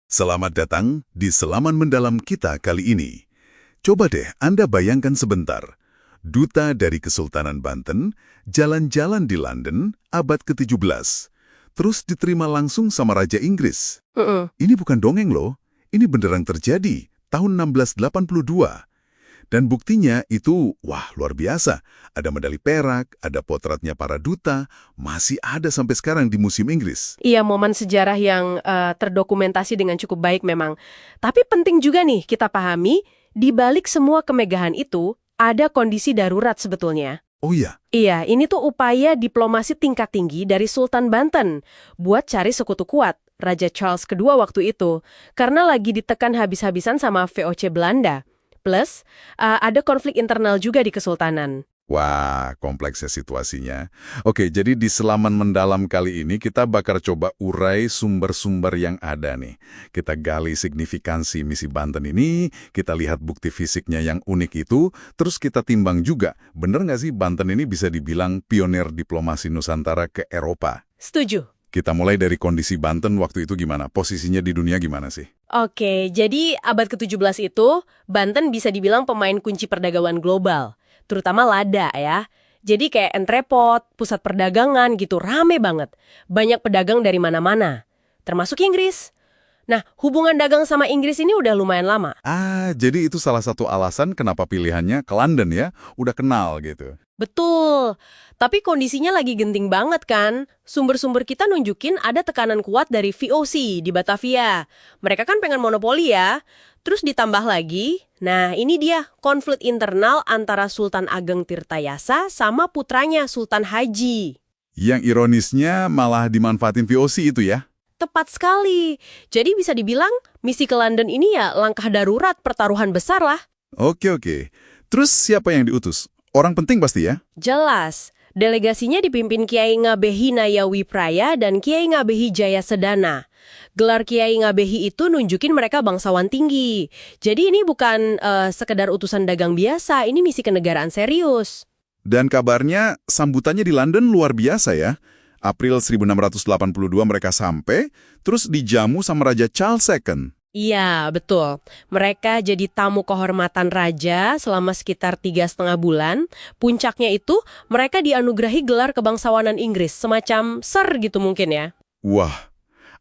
Selamat datang di Selaman Mendalam kita kali ini. Coba deh Anda bayangkan sebentar. Duta dari Kesultanan Banten jalan-jalan di London abad ke-17. Terus diterima langsung sama Raja Inggris. Ini bukan dongeng loh. Ini beneran terjadi tahun 1682. Dan buktinya itu, wah luar biasa. Ada medali perak, ada potretnya para duta, masih ada sampai sekarang di Museum Inggris. Iya, momen sejarah yang terdokumentasi dengan cukup baik memang. Tapi penting juga nih kita pahami, di balik semua kemegahan itu, ada kondisi darurat sebetulnya. Oh iya? Iya, ini tuh upaya diplomasi tingkat tinggi dari Sultan Banten buat cari sekutu kuat, Raja Charles II waktu itu, karena lagi ditekan habis-habisan sama VOC Belanda. Plus, ada konflik internal juga di Kesultanan. Wah, kompleksnya situasinya. Oke, jadi di Selaman Mendalam kali ini kita bakal coba urai sumber-sumber yang ada nih. Kita gali signifikansi misi Banten ini, kita lihat bukti fisiknya yang unik itu, terus kita timbang juga, bener nggak sih Banten ini bisa dibilang pionir diplomasi Nusantara ke Eropa? Setuju. Kita mulai dari kondisi Banten waktu itu gimana? Posisinya di dunia gimana sih? Oke, jadi abad ke-17 itu, Banten bisa dibilang pemain kunci perdagangan global, terutama lada ya. Jadi kayak entrepot, pusat perdagangan gitu, rame banget. Banyak pedagang dari mana-mana, termasuk Inggris. Nah, hubungan dagang sama Inggris ini udah lumayan lama. Jadi itu salah satu alasan kenapa pilihannya ke London ya? Udah kenal gitu. Betul, tapi kondisinya lagi genting banget kan? Sumber-sumber kita nunjukin ada tekanan kuat dari VOC di Batavia. Mereka kan pengen monopoli ya. Terus ditambah lagi, nah ini dia konflik internal antara Sultan Ageng Tirtayasa sama putranya Sultan Haji. Yang ironisnya malah dimanfaatin VOC itu ya? Tepat sekali. Jadi bisa dibilang misi ke London ini ya langkah darurat pertaruhan besar lah. Oke. Terus siapa yang diutus? Orang penting pasti ya? Jelas. Delegasinya dipimpin Kiai Ngabehi Nayawi Praya dan Kiai Ngabehi Jaya Sedana. Gelar Kiai Ngabehi itu nunjukin mereka bangsawan tinggi. Jadi ini bukan sekedar utusan dagang biasa, ini misi kenegaraan serius. Dan kabarnya sambutannya di London luar biasa ya. April 1682 mereka sampai, terus dijamu sama Raja Charles II. Iya, betul. Mereka jadi tamu kehormatan raja selama sekitar 3,5 bulan. Puncaknya itu, mereka dianugerahi gelar kebangsawanan Inggris, semacam Sir gitu mungkin ya. Wah,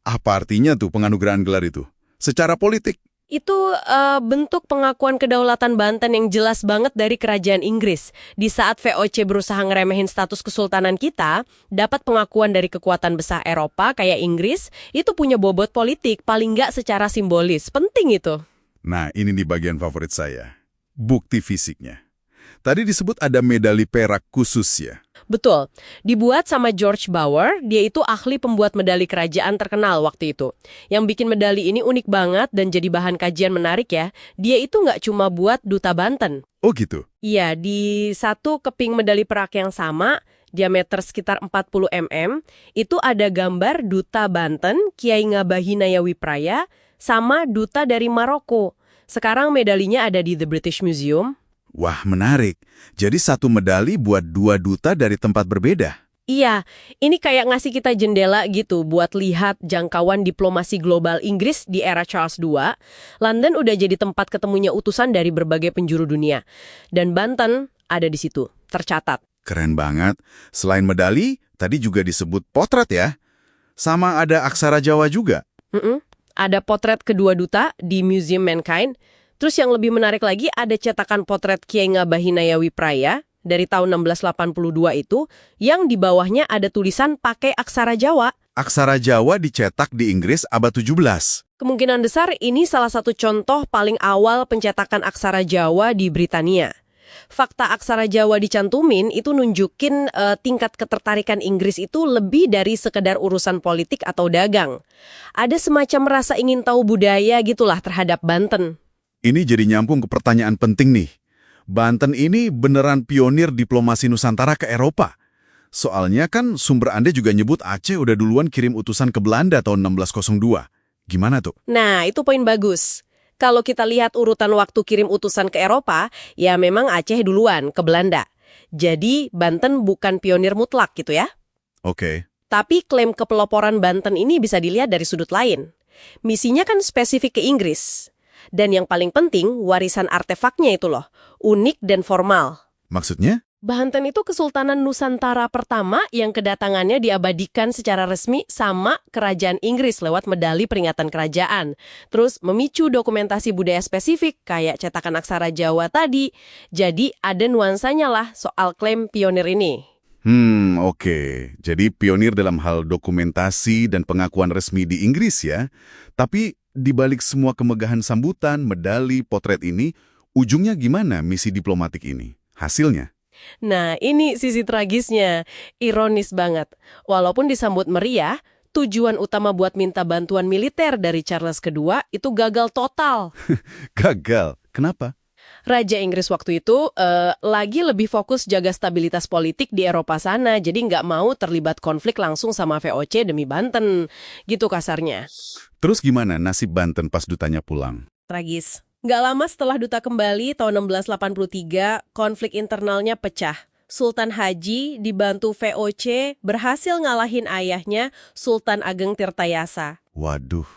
apa artinya tuh penganugerahan gelar itu? Secara politik? Itu bentuk pengakuan kedaulatan Banten yang jelas banget dari kerajaan Inggris. Di saat VOC berusaha ngeremehin status kesultanan kita, dapat pengakuan dari kekuatan besar Eropa kayak Inggris, itu punya bobot politik, paling nggak secara simbolis. Penting itu. Nah, ini nih bagian favorit saya. Bukti fisiknya. Tadi disebut ada medali perak khusus ya. Betul. Dibuat sama George Bower, dia itu ahli pembuat medali kerajaan terkenal waktu itu. Yang bikin medali ini unik banget dan jadi bahan kajian menarik ya. Dia itu nggak cuma buat duta Banten. Oh gitu? Iya, di satu keping medali perak yang sama, diameter sekitar 40 mm, itu ada gambar duta Banten, Kiai Ngabahi Nayawi Praya, sama duta dari Maroko. Sekarang medalinya ada di The British Museum. Wah, menarik. Jadi satu medali buat dua duta dari tempat berbeda. Iya, ini kayak ngasih kita jendela gitu buat lihat jangkauan diplomasi global Inggris di era Charles II. London udah jadi tempat ketemunya utusan dari berbagai penjuru dunia. Dan Banten ada di situ, tercatat. Keren banget. Selain medali, tadi juga disebut potret ya. Sama ada aksara Jawa juga. Ada potret kedua duta di Museum Mankind. Terus yang lebih menarik lagi ada cetakan potret Kiai Ngabahi Nayawi Praya dari tahun 1682 itu yang di bawahnya ada tulisan pakai aksara Jawa. Aksara Jawa dicetak di Inggris abad 17. Kemungkinan besar ini salah satu contoh paling awal pencetakan aksara Jawa di Britania. Fakta aksara Jawa dicantumin itu nunjukin tingkat ketertarikan Inggris itu lebih dari sekedar urusan politik atau dagang. Ada semacam rasa ingin tahu budaya gitulah terhadap Banten. Ini jadi nyambung ke pertanyaan penting nih. Banten ini beneran pionir diplomasi Nusantara ke Eropa. Soalnya kan sumber Anda juga nyebut Aceh udah duluan kirim utusan ke Belanda tahun 1602. Gimana tuh? Nah, itu poin bagus. Kalau kita lihat urutan waktu kirim utusan ke Eropa, ya memang Aceh duluan ke Belanda. Jadi, Banten bukan pionir mutlak gitu ya. Oke. Tapi klaim kepeloporan Banten ini bisa dilihat dari sudut lain. Misinya kan spesifik ke Inggris. Dan yang paling penting, warisan artefaknya itu loh, unik dan formal. Maksudnya? Banten itu Kesultanan Nusantara pertama yang kedatangannya diabadikan secara resmi sama Kerajaan Inggris lewat medali peringatan kerajaan. Terus memicu dokumentasi budaya spesifik kayak cetakan aksara Jawa tadi. Jadi ada nuansanya lah soal klaim pionir ini. Oke. Jadi pionir dalam hal dokumentasi dan pengakuan resmi di Inggris ya. Tapi di balik semua kemegahan sambutan, medali, potret ini, ujungnya gimana misi diplomatik ini? Hasilnya? Nah, ini sisi tragisnya. Ironis banget. Walaupun disambut meriah, tujuan utama buat minta bantuan militer dari Charles II itu gagal total. Gagal. Kenapa? Raja Inggris waktu itu lagi lebih fokus jaga stabilitas politik di Eropa sana, jadi nggak mau terlibat konflik langsung sama VOC demi Banten. Gitu kasarnya. Terus gimana nasib Banten pas dutanya pulang? Tragis. Nggak lama setelah duta kembali tahun 1683, konflik internalnya pecah. Sultan Haji dibantu VOC berhasil ngalahin ayahnya Sultan Ageng Tirtayasa. Waduh.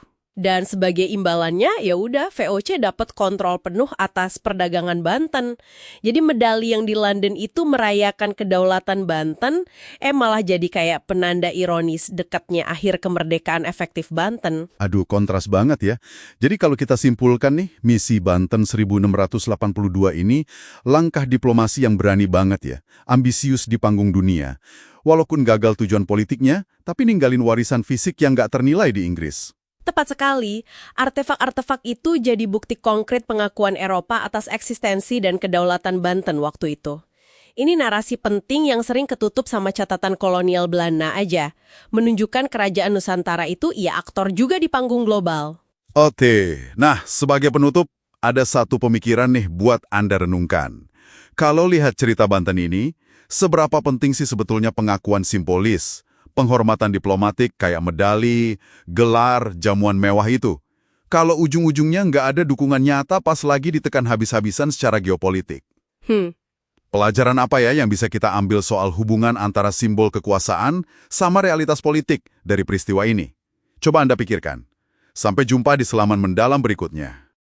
Dan sebagai imbalannya, ya udah VOC dapat kontrol penuh atas perdagangan Banten. Jadi medali yang di London itu merayakan kedaulatan Banten, malah jadi kayak penanda ironis dekatnya akhir kemerdekaan efektif Banten. Aduh, kontras banget ya. Jadi kalau kita simpulkan nih, misi Banten 1682 ini langkah diplomasi yang berani banget ya. Ambisius di panggung dunia. Walaupun gagal tujuan politiknya, tapi ninggalin warisan fisik yang nggak ternilai di Inggris. Tepat sekali, artefak-artefak itu jadi bukti konkret pengakuan Eropa atas eksistensi dan kedaulatan Banten waktu itu. Ini narasi penting yang sering ketutup sama catatan kolonial Belanda aja. Menunjukkan kerajaan Nusantara itu ya aktor juga di panggung global. Oke, nah sebagai penutup, ada satu pemikiran nih buat Anda renungkan. Kalau lihat cerita Banten ini, seberapa penting sih sebetulnya pengakuan simbolis? Penghormatan diplomatik kayak medali, gelar, jamuan mewah itu. Kalau ujung-ujungnya nggak ada dukungan nyata pas lagi ditekan habis-habisan secara geopolitik. Pelajaran apa ya yang bisa kita ambil soal hubungan antara simbol kekuasaan sama realitas politik dari peristiwa ini? Coba Anda pikirkan. Sampai jumpa di Selaman Mendalam berikutnya.